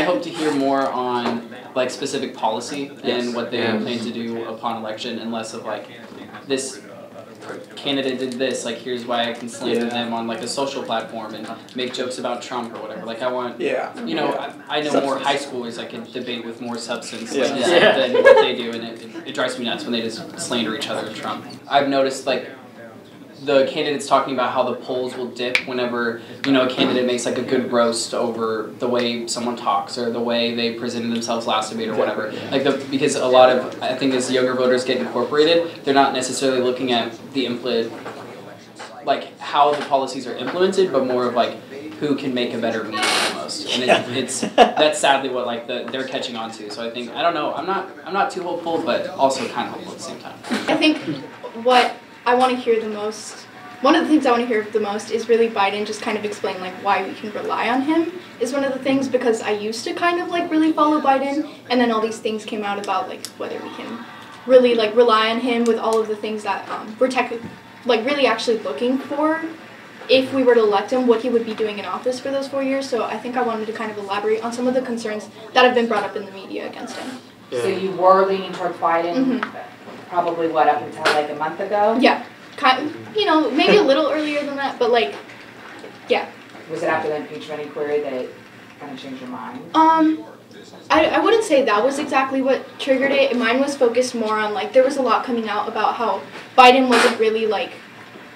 hope to hear more on like specific policy and what they plan to do upon election, and less of like this candidate did this, like here's why I can slander them on like a social platform and make jokes about Trump or whatever. Like I want, you know, I know more high schoolers that can debate with more substance than what they do, and it drives me nuts when they just slander each other and Trump. I've noticed like the candidates talking about how the polls will dip whenever, you know, a candidate makes like a good roast over the way someone talks or the way they presented themselves last debate or whatever. Like because a lot of, I think as younger voters get incorporated, they're not necessarily looking at the like how the policies are implemented, but more of like who can make a better meal almost. And it's that's sadly what like they're catching on to. So I think, I don't know, I'm not too hopeful, but also kind of hopeful at the same time. I think what I want to hear the most, one of the things I want to hear the most is really Biden just kind of explain like why we can rely on him is one of the things, because I used to kind of like really follow Biden, and then all these things came out about like whether we can really like rely on him with all of the things that we're like really actually looking for if we were to elect him, what he would be doing in office for those 4 years. So I think I wanted to kind of elaborate on some of the concerns that have been brought up in the media against him. So you were leaning towards Biden? Probably what, up until like a month ago? Yeah, you know, maybe a little earlier than that, but like, yeah. Was it after the impeachment inquiry that kind of changed your mind? I wouldn't say that was exactly what triggered it. Mine was focused more on like, there was a lot coming out about how Biden wasn't really like,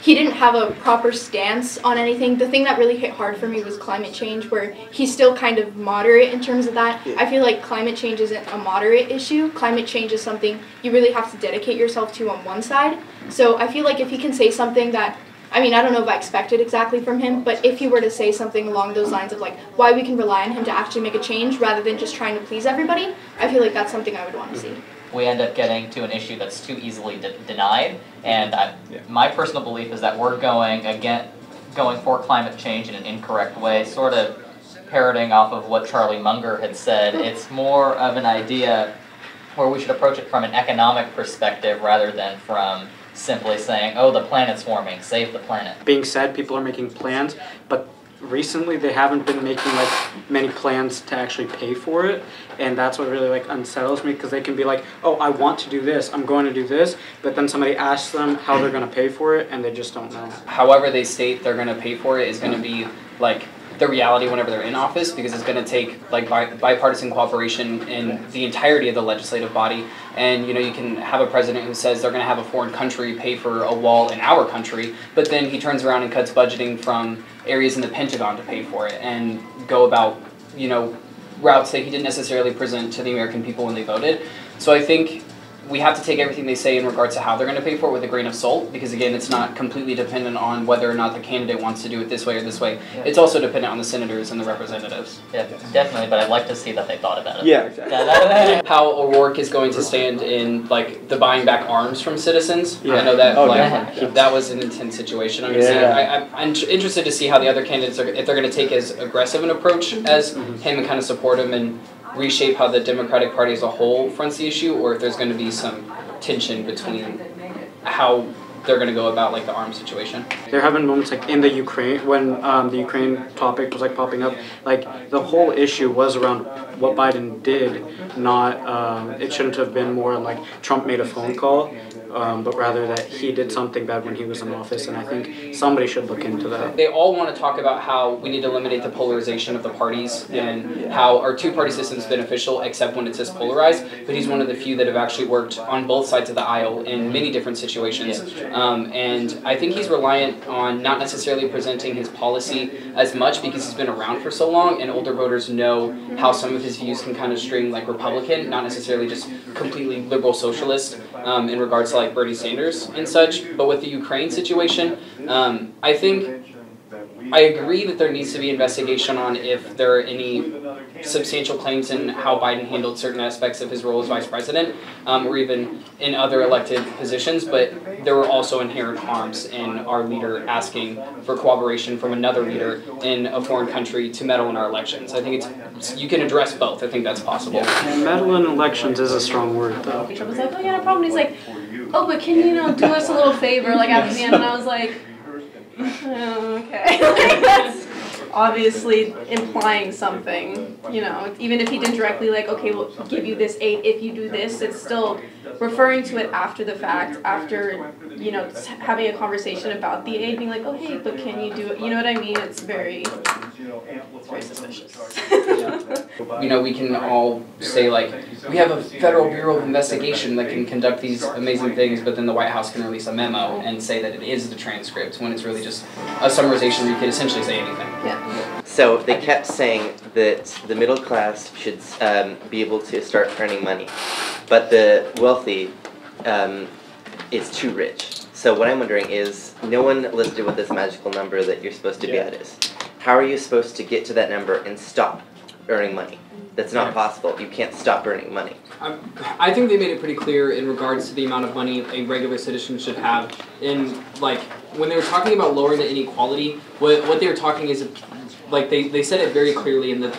he didn't have a proper stance on anything. The thing that really hit hard for me was climate change, where he's still kind of moderate in terms of that. I feel like climate change isn't a moderate issue. Climate change is something you really have to dedicate yourself to on one side. So I feel like if he can say something that, I mean, I don't know if I expect it exactly from him, but if he were to say something along those lines of like why we can rely on him to actually make a change rather than just trying to please everybody, I feel like that's something I would want to see. We end up getting to an issue that's too easily denied, and my personal belief is that we're going for climate change in an incorrect way, sort of parroting off of what Charlie Munger had said. It's more of an idea where we should approach it from an economic perspective rather than from simply saying, oh, the planet's warming, save the planet. Being said, people are making plans, but recently they haven't been making like many plans to actually pay for it, and that's what really like unsettles me, because they can be like, oh, I want to do this, I'm going to do this, but then somebody asks them how they're going to pay for it and they just don't know. However they state they're going to pay for it is going to be like the reality whenever they're in office, because it's going to take like bipartisan cooperation in the entirety of the legislative body. And you know, you can have a president who says they're going to have a foreign country pay for a wall in our country, but then he turns around and cuts budgeting from areas in the Pentagon to pay for it, and go about, you know, routes that he didn't necessarily present to the American people when they voted. So I think we have to take everything they say in regards to how they're going to pay for it with a grain of salt, because again, it's not completely dependent on whether or not the candidate wants to do it this way or this way. It's also dependent on the senators and the representatives. Yeah, definitely, but I'd like to see that they thought about it. Yeah, exactly. How O'Rourke is going to stand in like the buying back arms from citizens. I know that that was an intense situation. I'm interested to see how the other candidates are, if they're going to take as aggressive an approach as him and kind of support him and reshape how the Democratic Party as a whole fronts the issue, or if there's going to be some tension between how they're going to go about like the arms situation. There have been moments like in the Ukraine, when the Ukraine topic was like popping up, like the whole issue was around what Biden did, not, it shouldn't have been more like Trump made a phone call, but rather that he did something bad when he was in office, and I think somebody should look into that. They all want to talk about how we need to eliminate the polarization of the parties and how our two-party system is beneficial except when it's this polarized, but he's one of the few that have actually worked on both sides of the aisle in many different situations. And I think he's reliant on not necessarily presenting his policy as much because he's been around for so long, and older voters know how some of his views can kind of string like Republican, not necessarily just completely liberal socialist in regards to like Bernie Sanders and such. But with the Ukraine situation, I think I agree that there needs to be investigation on if there are any substantial claims in how Biden handled certain aspects of his role as vice president, or even in other elected positions, but there were also inherent harms in our leader asking for cooperation from another leader in a foreign country to meddle in our elections. I think you can address both. I think that's possible. Meddle in elections is a strong word, though. Trump was like, oh yeah, no problem. He's like, oh, but can you do us a little favor, like after the end? And I was like, oh, okay. Like, obviously implying something, you know, even if he didn't directly like, okay, we'll give you this aid if you do this, it's still referring to it after the fact, after, you know, having a conversation about the aid, being like, oh hey, but can you do it, you know what I mean? It's very suspicious. You know, we can all say like, we have a Federal Bureau of Investigation that can conduct these amazing things, but then the White House can release a memo and say that it is the transcript, when it's really just a summarization where you could essentially say anything. Yeah. So they kept saying that the middle class should be able to start earning money, but the wealthy is too rich. So what I'm wondering is, no one listed what this magical number that you're supposed to be at is. How are you supposed to get to that number and stop earning money? That's not possible. You can't stop earning money. I think they made it pretty clear in regards to the amount of money a regular citizen should have. In like when they were talking about lowering the inequality, what they were talking is like they said it very clearly in the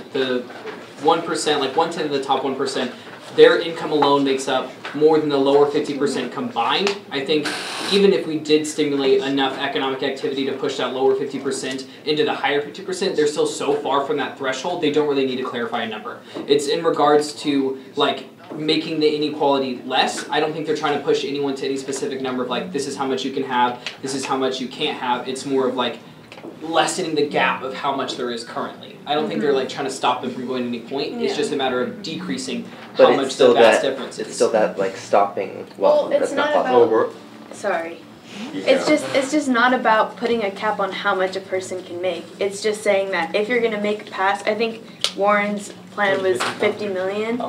1%, like 1/10 of the top 1%. Their income alone makes up more than the lower 50% combined. I think even if we did stimulate enough economic activity to push that lower 50% into the higher 50%, they're still so far from that threshold, they don't really need to clarify a number. It's in regards to like making the inequality less. I don't think they're trying to push anyone to any specific number of like, this is how much you can have, this is how much you can't have. It's more of like lessening the gap of how much there is currently. I don't think they're like trying to stop them from going to any point. It's just a matter of decreasing how much the vast difference is. It's still that like stopping wealth. Well, it's not about. Sorry. It's just not about putting a cap on how much a person can make. It's just saying that if you're gonna make it past, I think Warren's plan was 50 million.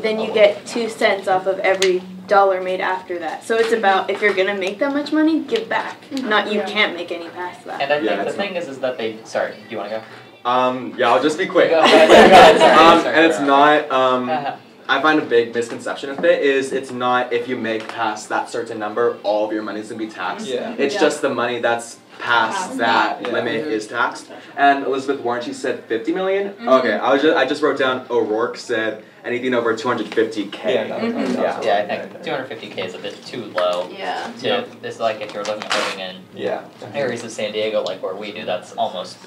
Then you get 2 cents off of every dollar made after that. So it's about, if you're gonna make that much money, give back. Not you can't make any past that. And I think the thing is that they, sorry, do you want to go? Yeah, I'll just be quick. Go ahead, sorry, and it's not, I find a big misconception of it is it's not if you make past that certain number, all of your money's gonna be taxed. It's just the money that's past that limit is taxed. And Elizabeth Warren, she said 50 million? Okay, I just wrote down O'Rourke said anything over 250K. Yeah, I think 250K is a bit too low. Yeah. It's like if you're living in areas of San Diego like where we do, that's almost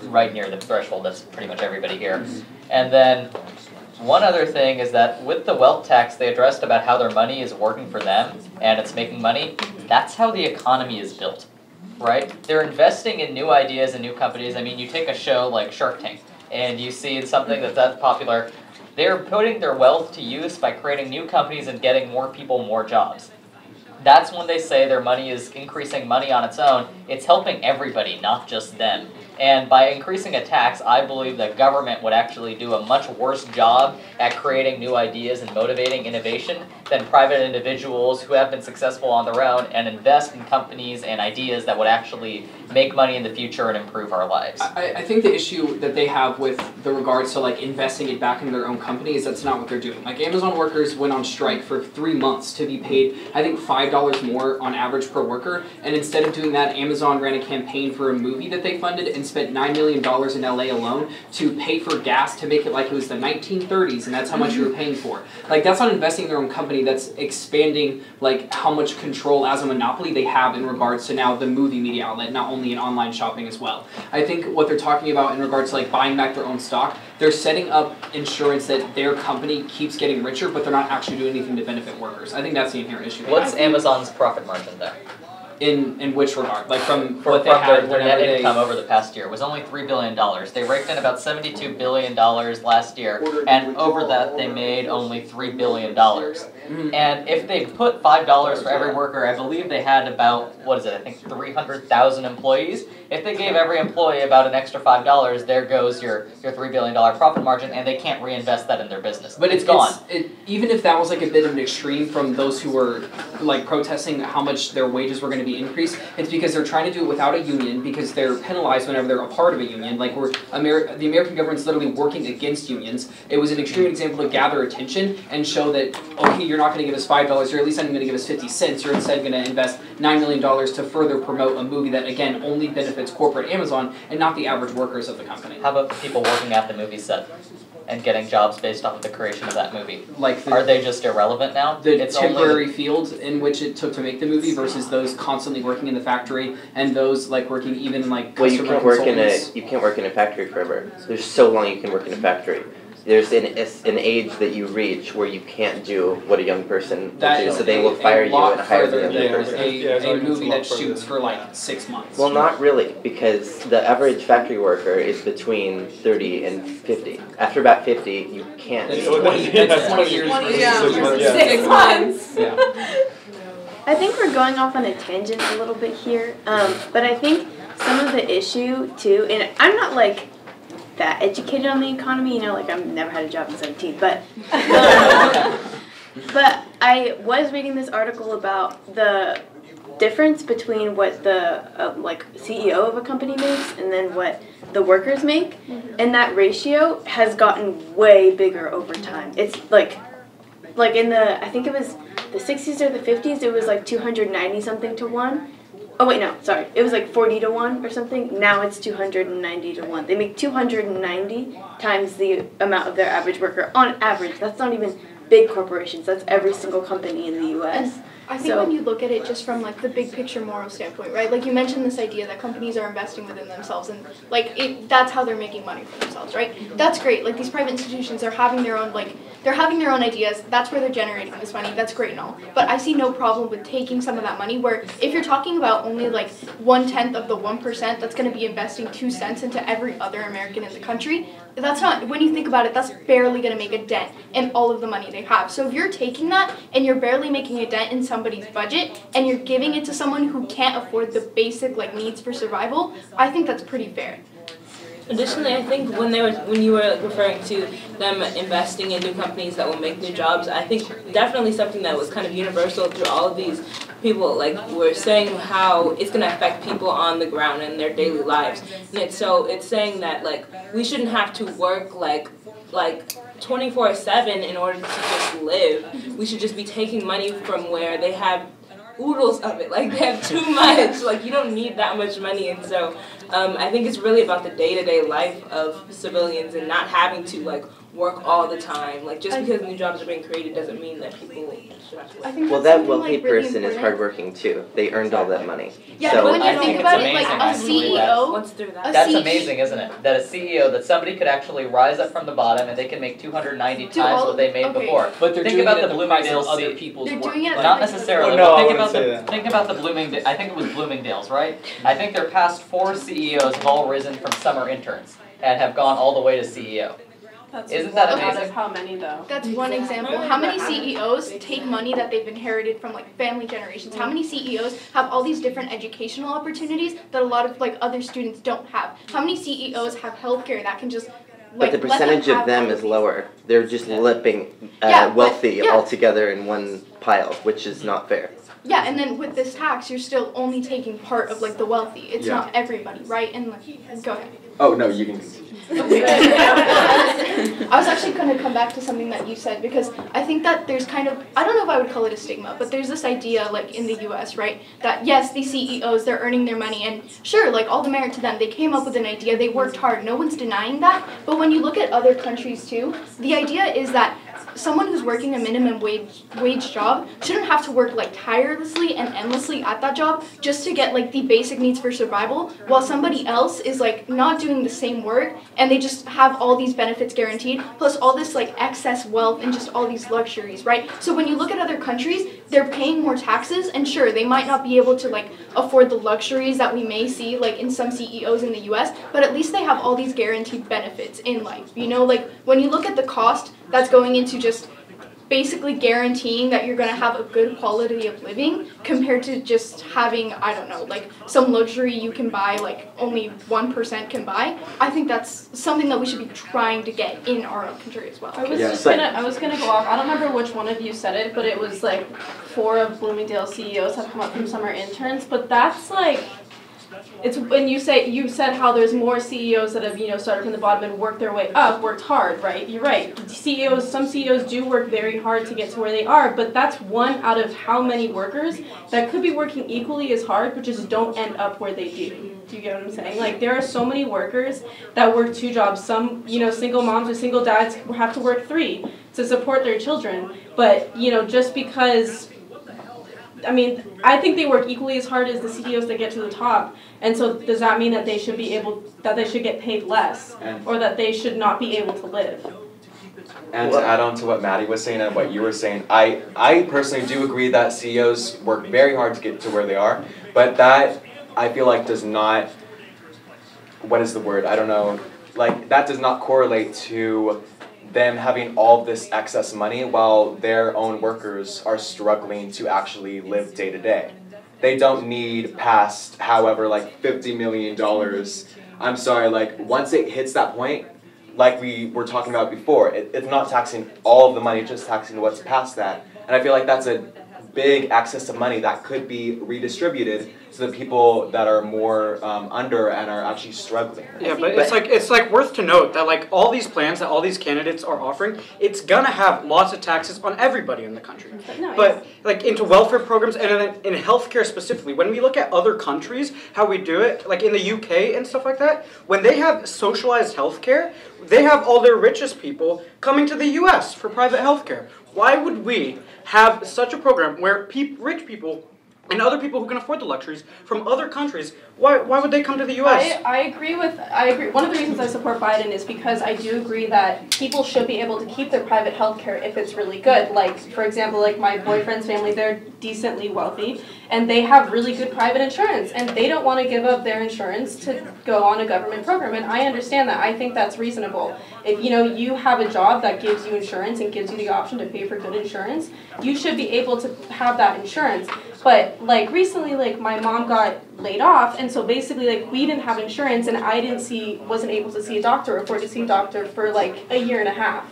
right near the threshold. That's pretty much everybody here. And then one other thing is that with the wealth tax, they addressed about how their money is working for them and it's making money. That's how the economy is built, right? They're investing in new ideas and new companies. I mean, you take a show like Shark Tank and you see something that's popular. They're putting their wealth to use by creating new companies and getting more people more jobs. That's when they say their money is increasing money on its own. It's helping everybody, not just them. And by increasing a tax, I believe that government would actually do a much worse job at creating new ideas and motivating innovation than private individuals who have been successful on their own and invest in companies and ideas that would actually make money in the future and improve our lives. I think the issue that they have with the regards to like investing it back into their own company is that's not what they're doing. Like Amazon workers went on strike for 3 months to be paid, I think $5 more on average per worker, and instead of doing that, Amazon ran a campaign for a movie that they funded and spent $9 million in LA alone to pay for gas to make it like it was the 1930s and that's how much you were paying for. Like that's not investing in their own company, that's expanding like how much control as a monopoly they have in regards to now the movie media outlet, not only in online shopping as well. I think what they're talking about in regards to like buying back their own stock, they're setting up insurance that their company keeps getting richer, but they're not actually doing anything to benefit workers. I think that's the inherent issue. What's Amazon's profit margin there? In which regard? Like from what they had their net income over the past year was only $3 billion. They raked in about $72 billion last year, and over that they made only $3 billion. And if they put $5 for every worker, I believe they had about, I think 300,000 employees. If they gave every employee about an extra $5, there goes your $3 billion profit margin, and they can't reinvest that in their business. But it's gone. Even if that was like a bit of an extreme from those who were like protesting how much their wages were going to be increased, it's because they're trying to do it without a union because they're penalized whenever they're a part of a union. Like the American government's literally working against unions. It was an extreme example to gather attention and show that, okay, you're not going to give us $5, you're at least not even going to give us 50 cents. You're instead going to invest $9 million to further promote a movie that, again, only benefits corporate Amazon and not the average workers of the company. How about people working at the movie set? and getting jobs based off of the creation of that movie? Like Are they just irrelevant now? The It's temporary only field in which it took to make the movie versus those constantly working in the factory and those like working even like Well, you customer can't work in consultants. you can't work in a factory forever. There's so long you can work in a factory. There's an age that you reach where you can't do what a young person That would do, is so they will fire you lot and hire the further younger than person. a movie that shoots for like 6 months. Well, not really, because the average factory worker is between 30 and 50. After about 50, you can't. That's 20, that's 20 years. 20 versus 6 months. Yeah. I think we're going off on a tangent a little bit here, but I think some of the issue too, and I'm not like that educated on the economy, you know, like I've never had a job in 17, but but I was reading this article about the difference between what the like CEO of a company makes and then what the workers make, and that ratio has gotten way bigger over time. It's like in the, I think it was the 60s or the 50s, it was like 290 something to 1. Oh wait, no, sorry. It was like 40 to 1 or something. Now it's 290 to 1. They make 290 times the amount of their average worker on average. That's not even big corporations. That's every single company in the US. And I think when you look at it just from like the big picture moral standpoint, right? Like you mentioned this idea that companies are investing within themselves and like that's how they're making money for themselves, right? That's great. Like these private institutions are having their own they're having their own ideas. That's where they're generating this money. That's great and all. But I see no problem with taking some of that money where if you're talking about only like 1/10 of the 1% that's going to be investing 2 cents into every other American in the country, that's not, when you think about it, that's barely going to make a dent in all of the money they have. So if you're taking that and you're barely making a dent in somebody's budget and you're giving it to someone who can't afford the basic like needs for survival, I think that's pretty fair. Additionally, I think when you were like, referring to them investing in new companies that will make new jobs, I think definitely something that was kind of universal through all of these people, like were saying how it's going to affect people on the ground in their daily lives. And it's saying that like we shouldn't have to work like 24/7 in order to just live. We should just be taking money from where they have oodles of it, like they have too much, like you don't need that much money. And so I think it's really about the day-to-day life of civilians and not having to like work all the time. Like just because new jobs are being created doesn't mean that people should have to work. Well, that wealthy person is hardworking too. They earned all that money. Yeah, so but when you I think think about it's it, like amazing, a actually, CEO, Once through that. That's amazing, isn't it? That a CEO, that somebody could actually rise up from the bottom and they can make 290 times what they made before. But they're think doing about it the at the price Bloomingdale's of other people's they're work. doing it at Not the price of necessarily, other Oh, no, but I think wouldn't about say the that. think about the Bloomingdale. I think it was Bloomingdale's, right? I think their past 4 CEOs have all risen from summer interns and have gone all the way to CEO. Isn't that amazing? How many though? That's one example. How many CEOs take money that they've inherited from like family generations? How many CEOs have all these different educational opportunities that a lot of like other students don't have? How many CEOs have healthcare that can just but the percentage of them is lower. They're just lipping wealthy all together in one pile, which is not fair. Yeah, and then with this tax, you're still only taking part of like the wealthy. It's not everybody, right? And like, go ahead. Oh no, you can. I was actually going to come back to something that you said because I think that there's kind of, I don't know if I would call it a stigma, but there's this idea like in the US, right, that yes, these CEOs, they're earning their money and sure, like all the merit to them, they came up with an idea, they worked hard, no one's denying that, but when you look at other countries too, the idea is that someone who's working a minimum wage job shouldn't have to work like tirelessly and endlessly at that job just to get like the basic needs for survival, while somebody else is like not doing the same work and they just have all these benefits guaranteed plus all this like excess wealth and just all these luxuries, right? So when you look at other countries, they're paying more taxes and sure, they might not be able to like afford the luxuries that we may see like in some CEOs in the US, but at least they have all these guaranteed benefits in life. You know, like when you look at the cost that's going into just basically guaranteeing that you're going to have a good quality of living compared to just having, I don't know, like some luxury you can buy like only 1% can buy. I think that's something that we should be trying to get in our own country as well. I was gonna go off. I don't remember which one of you said it, but it was like 4 of Bloomingdale CEOs have come up from summer interns, but that's like it's when you said how there's more CEOs that have, you know, started from the bottom and worked their way up, worked hard, right? You're right. Some CEOs do work very hard to get to where they are, but that's one out of how many workers that could be working equally as hard, but just don't end up where they do. Do you get what I'm saying? Like, there are so many workers that work 2 jobs. Some, you know, single moms or single dads have to work 3 to support their children. But, you know, just because, I mean, I think they work equally as hard as the CEOs that get to the top. And so does that mean that they should get paid less, or that they should not be able to live? And to add on to what Maddie was saying and what you were saying, I personally do agree that CEOs work very hard to get to where they are, but that, I feel like, does not, what is the word, I don't know, like, that does not correlate to them having all this excess money while their own workers are struggling to actually live day to day. They don't need past, however, like $50 million. I'm sorry, like, once it hits that point, like we were talking about before, it's not taxing all of the money, just taxing what's past that. And I feel like that's a big excess of money that could be redistributed to the people that are more under and are actually struggling. Yeah, but it's like worth to note that like all these plans that all these candidates are offering, it's gonna have lots of taxes on everybody in the country. But like into welfare programs and in healthcare specifically, when we look at other countries, how we do it, like in the UK and stuff like that, when they have socialized healthcare, they have all their richest people coming to the US for private healthcare. Why would we have such a program where rich people and other people who can afford the luxuries from other countries, why would they come to the U.S.? I agree. One of the reasons I support Biden is because I do agree that people should be able to keep their private health care if it's really good. Like, for example, like my boyfriend's family, they're decently wealthy, and they have really good private insurance, and they don't want to give up their insurance to go on a government program, and I understand that. I think that's reasonable. If, you know, you have a job that gives you insurance and gives you the option to pay for good insurance, you should be able to have that insurance. But, like, recently, like, my mom got laid off, and so basically, like, we didn't have insurance, and I wasn't able to see a doctor, or afford to see a doctor for, like, a year and a half.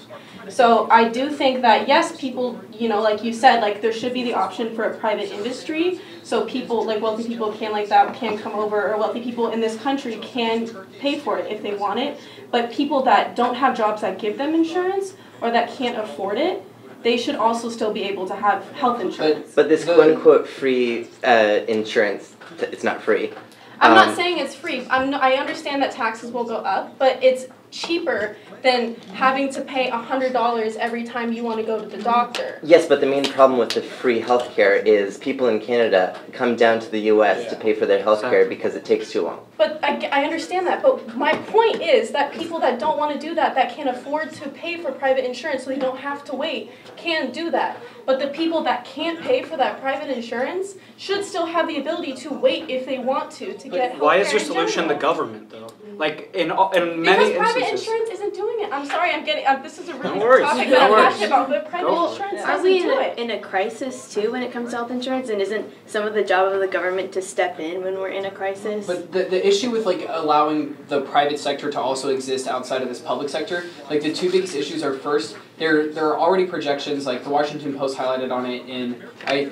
So I do think that, yes, people, you know, like you said, like, there should be the option for a private industry, so people, like, wealthy people can come over, or wealthy people in this country can pay for it if they want it, but people that don't have jobs that give them insurance, or that can't afford it, they should also still be able to have health insurance. But this quote-unquote free insurance, it's not free. I'm not saying it's free. I understand that taxes will go up, but it's cheaper than having to pay $100 every time you want to go to the doctor. Yes, but the main problem with the free healthcare is people in Canada come down to the U.S. to pay for their healthcare because it takes too long. But I understand that, but my point is that people that don't want to do that, that can afford to pay for private insurance so they don't have to wait, can do that. But the people that can't pay for that private insurance should still have the ability to wait if they want to get healthcare. Why is your solution the government, though? Like, in many because private instances. insurance isn't doing it. I'm sorry, I'm getting, this is a really worries. topic that I'm passionate about, but private insurance Are doesn't we do it. in a crisis, too, when it comes to health insurance? And isn't some of the job of the government to step in when we're in a crisis? But the issue with, like, allowing the private sector to also exist outside of this public sector, like, the two biggest issues are, first, there are already projections, like the Washington Post highlighted on it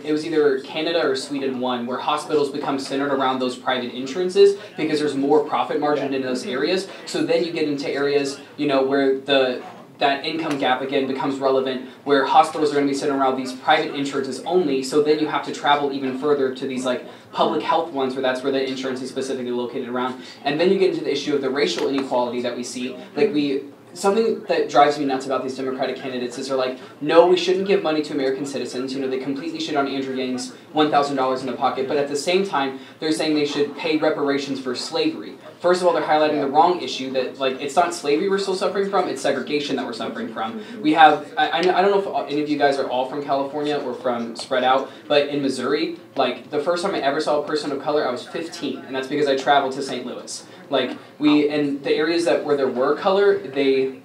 it was either Canada or Sweden one, where hospitals become centered around those private insurances because there's more profit margin in those areas. So then you get into areas, you know, where that income gap again becomes relevant, where hospitals are going to be centered around these private insurances only, so then you have to travel even further to these like public health ones where that's where the insurance is specifically located around. And then you get into the issue of the racial inequality that we see. Something that drives me nuts about these Democratic candidates is they're like, no, we shouldn't give money to American citizens. You know, they completely shit on Andrew Yang's $1,000 in the pocket, but at the same time, they're saying they should pay reparations for slavery. First of all, they're highlighting the wrong issue that, like, it's not slavery we're still suffering from, it's segregation that we're suffering from. We have, I don't know if any of you guys are all from California or from spread out, but in Missouri, like, the first time I ever saw a person of color, I was 15, and that's because I traveled to St. Louis. Like, in the areas where there were color, they're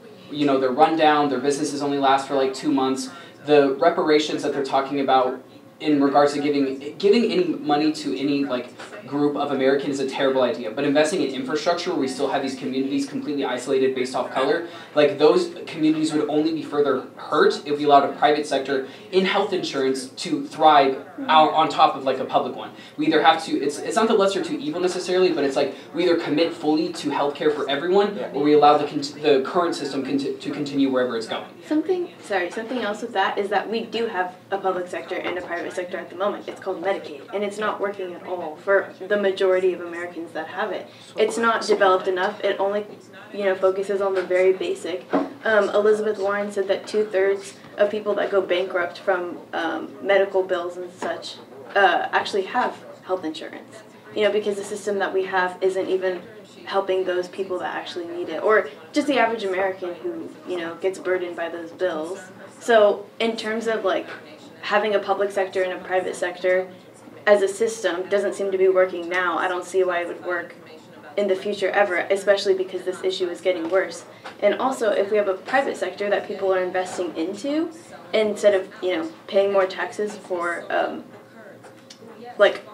run down, their businesses only last for like 2 months. The reparations that they're talking about in regards to giving any money to any like group of Americans is a terrible idea. But investing in infrastructure where we still have these communities completely isolated based off color, like those communities would only be further hurt if we allowed a private sector in health insurance to thrive on top of like a public one. We either have to, it's not the lesser to evil necessarily, but it's like we either commit fully to healthcare for everyone, or we allow the current system to continue wherever it's going. Something else with that is that we do have a public sector and a private sector at the moment. It's called Medicaid, and it's not working at all for the majority of Americans that have it. It's not developed enough. It only, focuses on the very basic. Elizabeth Warren said that 2/3 of people that go bankrupt from medical bills and such actually have health insurance. Because the system that we have isn't even helping those people that actually need it, or just the average American who, gets burdened by those bills. So in terms of like having a public sector and a private sector as a system doesn't seem to be working now. I don't see why it would work in the future ever, especially because this issue is getting worse. And also, if we have a private sector that people are investing into, instead of, paying more taxes for,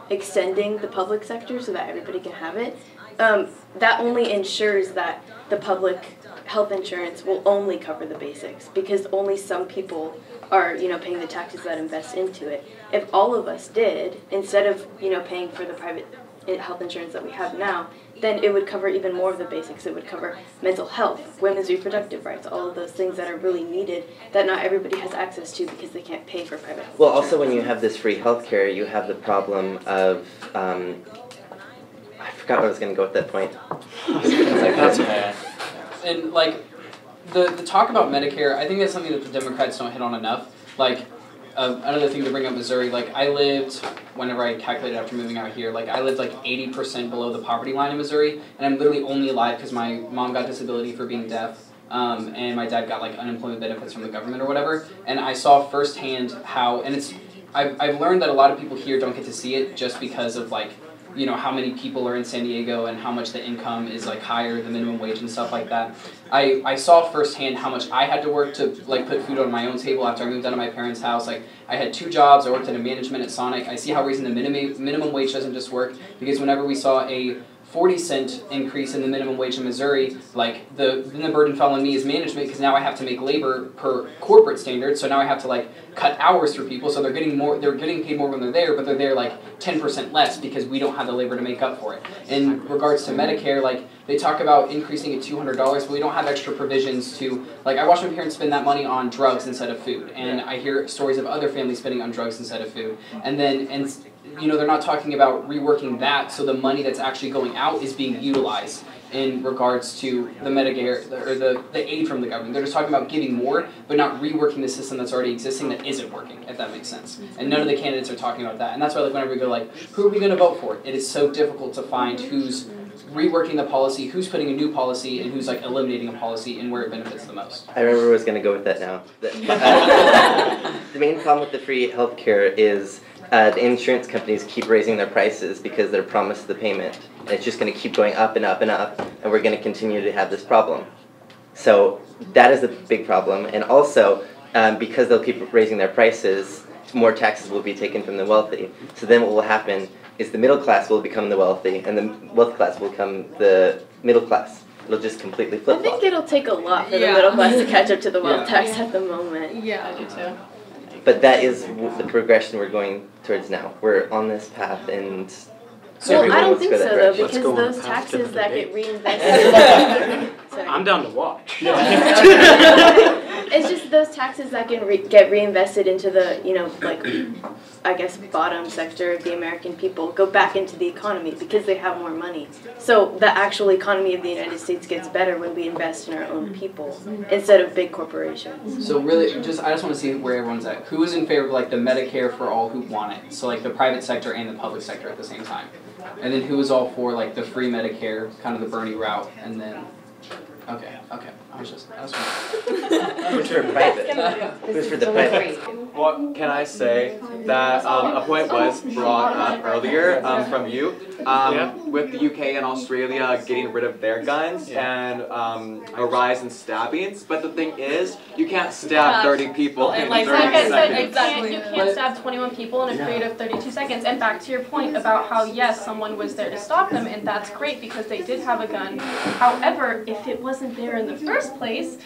extending the public sector so that everybody can have it, that only ensures that the public health insurance will only cover the basics, because only some people are, paying the taxes that invest into it. If all of us did, instead of, paying for the private health insurance that we have now, then it would cover even more of the basics. It would cover mental health, women's reproductive rights, all of those things that are really needed that not everybody has access to because they can't pay for private health Well, insurance. also when you have this free healthcare, you have the problem of, I forgot what I was going to go at that point. That's okay. And like, the talk about Medicare, I think that's something that the Democrats don't hit on enough. Like, another thing to bring up Missouri, like I lived, whenever I calculated after moving out here, like I lived like 80% below the poverty line in Missouri, and I'm literally only alive because my mom got disability for being deaf, and my dad got like unemployment benefits from the government or whatever, and I saw firsthand how, and I've learned that a lot of people here don't get to see it just because of like, how many people are in San Diego and how much the income is like higher, the minimum wage and stuff like that. I saw firsthand how much I had to work to like put food on my own table after I moved out of my parents' house. Like I had 2 jobs, I worked in a management at Sonic. I see how raising the minimum wage doesn't just work, because whenever we saw a 40-cent increase in the minimum wage in Missouri, like then the burden fell on me as management, because now I have to make labor per corporate standards. So now I have to like cut hours for people, so they're getting paid more when they're there, but they're there like 10% less because we don't have the labor to make up for it. In regards to Medicare, like they talk about increasing it $200, but we don't have extra provisions to, like I watch my parents spend that money on drugs instead of food, and I hear stories of other families spending on drugs instead of food, and they're not talking about reworking that so the money that's actually going out is being utilized in regards to the Medicare, or the aid from the government. They're just talking about giving more, but not reworking the system that's already existing that isn't working, if that makes sense. And none of the candidates are talking about that. And that's why like whenever we go like, who are we going to vote for? It is so difficult to find who's reworking the policy, who's putting a new policy, and who's like eliminating a policy and where it benefits the most. I remember I was going to go with that now. The main problem with the free healthcare is the insurance companies keep raising their prices because they're promised the payment. And it's just going to keep going up and up and up, and we're going to continue to have this problem. So that is a big problem. And also, because they'll keep raising their prices, more taxes will be taken from the wealthy. So then what will happen is the middle class will become the wealthy, and the wealth class will become the middle class. It'll just completely flip-flop. I think it'll take a lot for the middle class to catch up to the wealth tax at the moment. Yeah, I do too. But that is the progression we're going towards now. We're on this path, and well, I don't think so though, Let's because go on those a path to taxes that debate. get reinvested. I'm down to watch. It's just those taxes that can get reinvested into the, I guess, bottom sector of the American people go back into the economy because they have more money. So the actual economy of the United States gets better when we invest in our own people instead of big corporations. So really, I just want to see where everyone's at. Who is in favor of like the Medicare for all who want it? So like the private sector and the public sector at the same time. And then who is all for like the free Medicare, kind of the Bernie route, and then, okay. I was who's for private? Who's for the private? What can I say that a point was brought up earlier from you with the UK and Australia getting rid of their guns and a rise in stabbings. But the thing is, you can't stab 30 people in 30 seconds. You can't stab 21 people in a period of 32 seconds. And back to your point about how, yes, someone was there to stop them, and that's great because they did have a gun. However, if it wasn't there in the first place,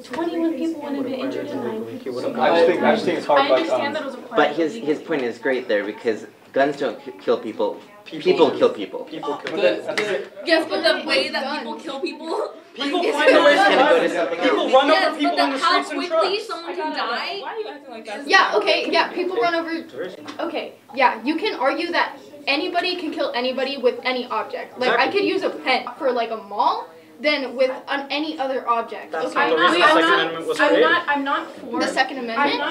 21 people wouldn't have been injured and 9 people. I just think it's hard. I understand that it was a But his point is great there because guns don't kill people. People kill people. Yes, but the way that people kill people. People find a way to die. People run over people on the streets and how quickly trucks. someone can die. Why are you acting like that? Yeah, okay, yeah, people run over. Okay, yeah, you can argue that anybody can kill anybody with any object. Like, I could use a pen for, like, a mall than with any other object. That's okay? not the reason the Second Amendment was created. I'm not for the Second Amendment.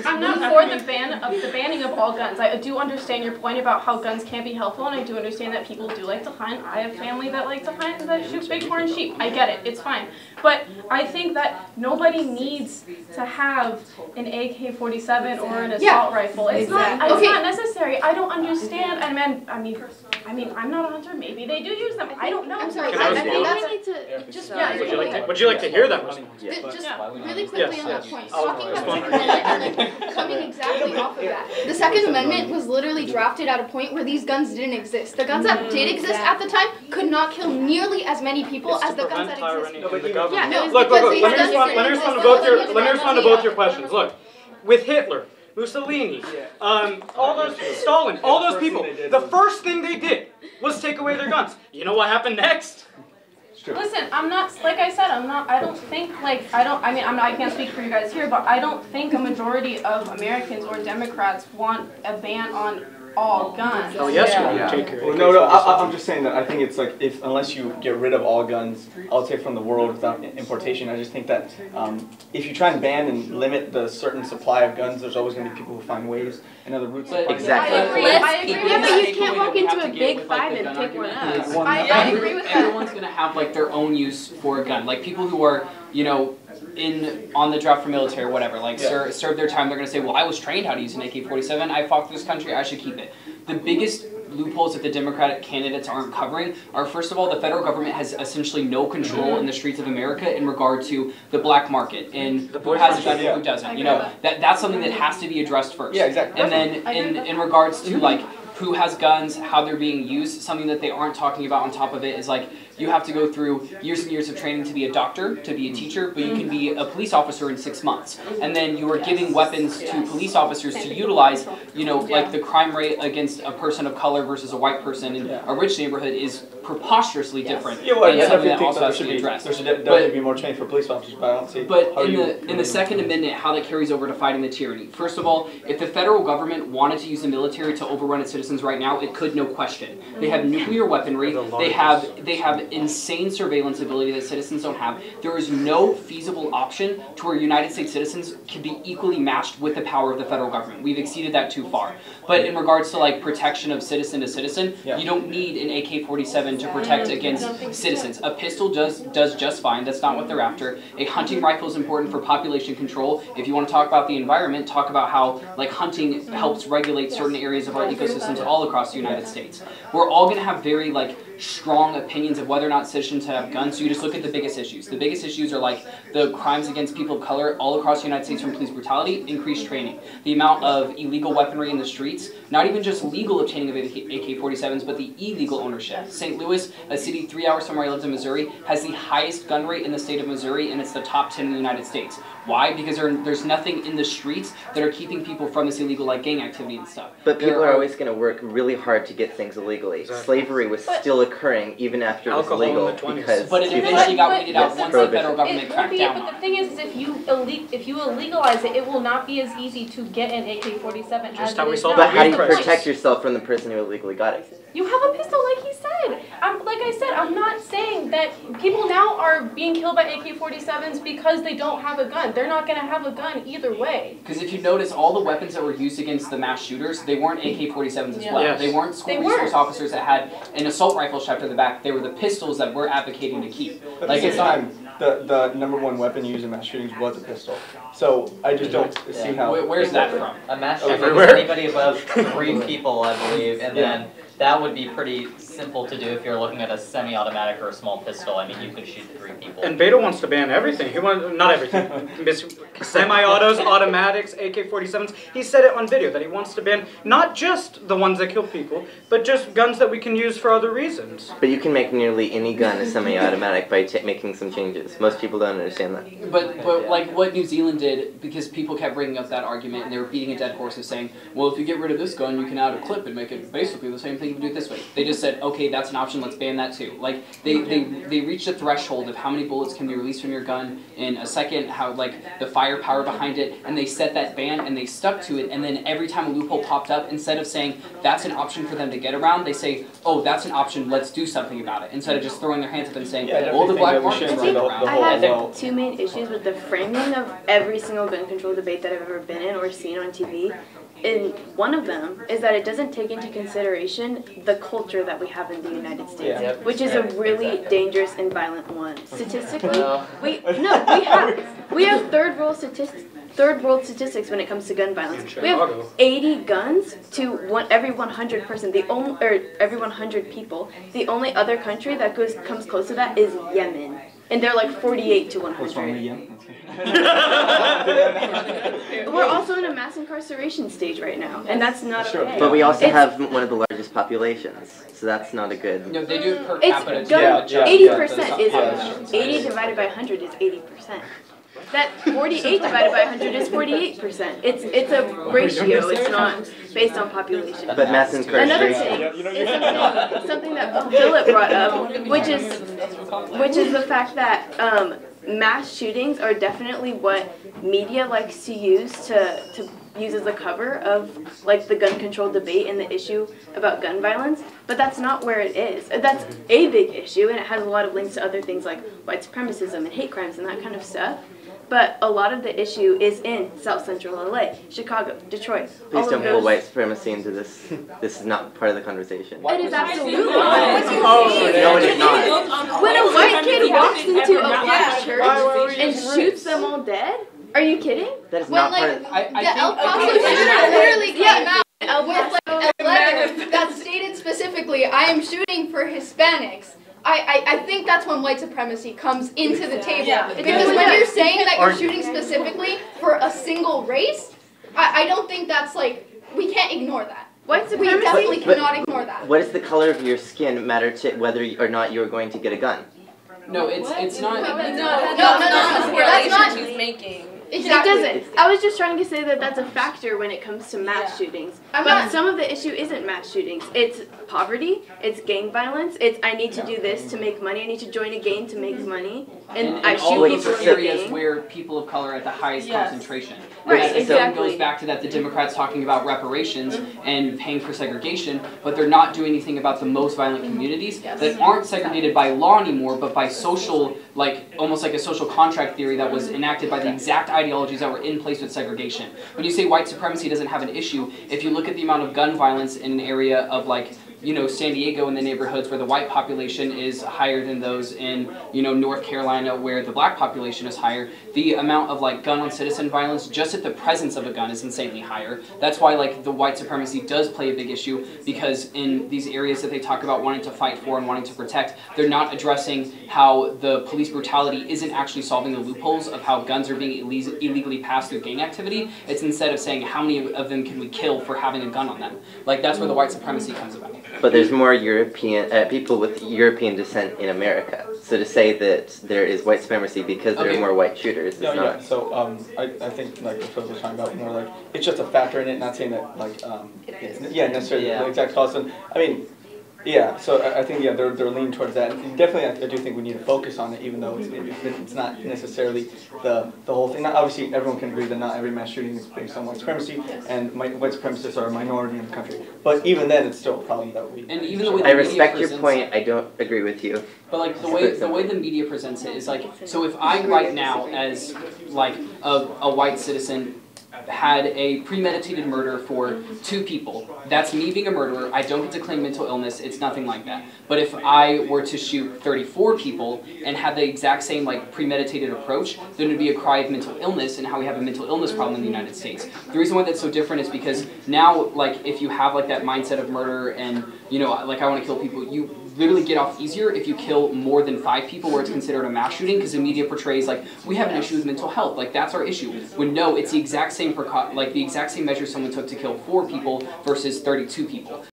I'm not for the banning of all guns. I do understand your point about how guns can be helpful, and I do understand that people do like to hunt. I have family that like to hunt and that shoot bighorn sheep. I get it. It's fine. But I think that nobody needs to have an AK-47 or an assault rifle. It's not necessary. I don't understand. I mean, I'm not a hunter. Maybe they do use them. I don't know. I'm sorry. Would you like to hear them? Just really quickly on that point. Talking about the Second Amendment, like, coming exactly off of that. The Second Amendment was literally drafted at a point where these guns didn't exist. The guns that did exist at the time could not kill nearly as many people as the guns that exist. Yeah, no, look. Let me respond to both your questions. Look, with Hitler, Mussolini, all those, Stalin, all those people, the first thing they did was take away their guns. You know what happened next? Listen, I can't speak for you guys here, but I don't think a majority of Americans or Democrats want a ban on all guns. Oh yes, you Well, no, I'm just saying that I think it's like unless you get rid of all guns, I'll take from the world without importation. I just think that if you try and ban and limit the certain supply of guns, there's always going to be people who find ways and other routes. Exactly. I agree. Yeah, but you can't walk into a big five and pick one up. I agree with that. Everyone's gonna have like their own use for a gun. Like people who are, you know, on the draft for military or whatever, like serve their time, they're gonna say, well, I was trained how to use an AK-47, I fought for this country, I should keep it. The biggest loopholes that the Democratic candidates aren't covering are, first of all, the federal government has essentially no control in the streets of America in regard to the black market and who has a gun and who doesn't. You know, that's something that has to be addressed first. Yeah, exactly. And then in regards to like who has guns, how they're being used, something that they aren't talking about on top of it is like you have to go through years and years of training to be a doctor, to be a teacher, but you can be a police officer in 6 months. And then you are giving weapons to police officers to utilize, you know, like the crime rate against a person of color versus a white person in a rich neighborhood is preposterously different. Yeah, well, and something that also has to be addressed. addressed. There should definitely be more training for police officers, but I don't see. But in the Second Amendment, how that carries over to fighting the tyranny. First of all, if the federal government wanted to use the military to overrun its citizens right now, it could, no question. They have nuclear weaponry. They have insane surveillance ability that citizens don't have. There is no feasible option to where United States citizens can be equally matched with the power of the federal government. We've exceeded that too far. But in regards to like protection of citizen to citizen, you don't need an AK-47 to protect against citizens. A pistol does just fine. That's not what they're after. A hunting rifle is important for population control. If you want to talk about the environment, talk about how like hunting helps regulate certain areas of our ecosystems all across the United States. We're all going to have very like strong opinions of whether or not citizens have guns, so you just look at the biggest issues. The biggest issues are like the crimes against people of color all across the United States from police brutality, increased training. The amount of illegal weaponry in the streets, not even just legal obtaining of AK-47s, but the illegal ownership. St. Louis, a city 3 hours from where I lived in Missouri, has the highest gun rate in the state of Missouri, and it's the top 10 in the United States. Why? Because there's nothing in the streets that are keeping people from this illegal like gang activity and stuff. But people are always going to work really hard to get things illegally. Exactly. Slavery was still occurring even after it was legal because. But it eventually got weeded out once the federal government cracked down on it. But the thing is, if you illegalize it, it will not be as easy to get an AK-47 as it is now. But how do you protect yourself from the person who illegally got it? You have a pistol, like he said. Like I said, I'm not saying that people now are being killed by AK-47s because they don't have a gun. They're not going to have a gun either way. Because if you notice, all the weapons that were used against the mass shooters, they weren't AK-47s as well. Yes. They weren't school resource officers that had an assault rifle strapped to the back. They were the pistols that we're advocating to keep. At the same time, the number one weapon used in mass shootings was a pistol. So I just don't see how. Where's that from? A mass shooting is anybody above 3 people, I believe, and then that would be pretty simple to do if you're looking at a semi-automatic or a small pistol. I mean, you could shoot 3 people. And Beto wants to ban everything. He wants not everything. Semi-autos, automatics, AK-47s. He said it on video that he wants to ban not just the ones that kill people, but just guns that we can use for other reasons. But you can make nearly any gun a semi-automatic by making some changes. Most people don't understand that. But like what New Zealand did, because people kept bringing up that argument and they were beating a dead horse of saying, well, if you get rid of this gun, you can add a clip and make it basically the same thing. You can do it this way. They just said, okay, that's an option. Let's ban that too. Like they reached a threshold of how many bullets can be released from your gun in a second, how like the firepower behind it, and they set that ban and they stuck to it. And then every time a loophole popped up, instead of saying that's an option for them to get around, they say, oh, that's an option. Let's do something about it. Instead of just throwing their hands up and saying, well, the black market's running around. I have 2 main issues with the framing of every single gun control debate that I've ever been in or seen on TV. And one of them is that it doesn't take into consideration the culture that we have in the United States, which is a really dangerous and violent one. Statistically, we have third world statistics when it comes to gun violence. We have 80 guns to every 100 person. Every 100 people. The only other country that comes close to that is Yemen. And they're like 48 to 100. We're also in a mass incarceration stage right now, and that's not okay. But we also have one of the largest populations, so that's not a good. No, they do it per capita. 80% is 80 divided by 100 is 80%. That 48 divided by 100 is 48%. It's a ratio. It's not based on population. But mass incarceration. Another thing is something that Philip brought up, which is the fact that mass shootings are definitely what media likes to use to use as a cover of like the gun control debate and the issue about gun violence, but that's not where it is. That's a big issue, and it has a lot of links to other things like white supremacism and hate crimes and that kind of stuff. But a lot of the issue is in South Central LA, Chicago, Detroit. Please don't pull white supremacy into this. This is not part of the conversation. It is absolutely. No, it is not. When a white kid walks into a black church and shoots them all dead, are you kidding? That is not part of. The El Paso shooter literally came out with like a letter that stated specifically, "I am shooting for Hispanics." I think that's when white supremacy comes into the table. Because when you're saying that you're shooting specifically for a single race, I don't think that's like, we can't ignore that. White supremacy? We definitely cannot ignore that. What does the color of your skin matter to whether or not you're going to get a gun? No, it's not. No, that's not she's making. Exactly. It doesn't. I was just trying to say that that's a factor when it comes to mass shootings. But some of the issue isn't mass shootings. It's poverty. It's gang violence. It's I need to do this to make money. I need to join a gang to make money. And I shoot people in areas where people of color are at the highest concentration. Right, exactly. It goes back to that the Democrats talking about reparations and paying for segregation, but they're not doing anything about the most violent communities that aren't segregated by law anymore, but by social, like almost like a social contract theory that was enacted by the exact ideologies that were in place with segregation. When you say white supremacy doesn't have an issue, if you look at the amount of gun violence in an area of like, you know, San Diego and the neighborhoods where the white population is higher than those in, you know, North Carolina where the black population is higher, the amount of like gun on citizen violence just at the presence of a gun is insanely higher. That's why like the white supremacy does play a big issue, because in these areas that they talk about wanting to fight for and wanting to protect, they're not addressing how the police brutality isn't actually solving the loopholes of how guns are being illegally passed through gang activity. It's instead of saying how many of them can we kill for having a gun on them. Like that's where the white supremacy comes about. But there's more European people with European descent in America. So to say that there is white supremacy because there are more white shooters is not. Yeah. So I think like what Phil was talking about, more like it's just a factor in it. Not saying that like necessarily the exact cause. And I mean. Yeah, so I think they're leaning towards that. And definitely, I do think we need to focus on it, even though it's not necessarily the whole thing. Now, obviously, everyone can agree that not every mass shooting is based on white supremacy, and white supremacists are a minority in the country. But even then, it's still a problem that we. And even the way I respect your point. I don't agree with you. But like the way the media presents it is like, so if I right now as like a white citizen had a premeditated murder for 2 people, that's me being a murderer. I don't get to claim mental illness. It's nothing like that. But if I were to shoot 34 people and have the exact same like premeditated approach, then it would be a cry of mental illness and how we have a mental illness problem in the United States. The reason why that's so different is because now, like, if you have like that mindset of murder and, you know, like I want to kill people, you literally get off easier if you kill more than 5 people where it's considered a mass shooting, because the media portrays like we have an issue with mental health, like that's our issue. When no, it's the exact same measure someone took to kill 4 people versus 32 people.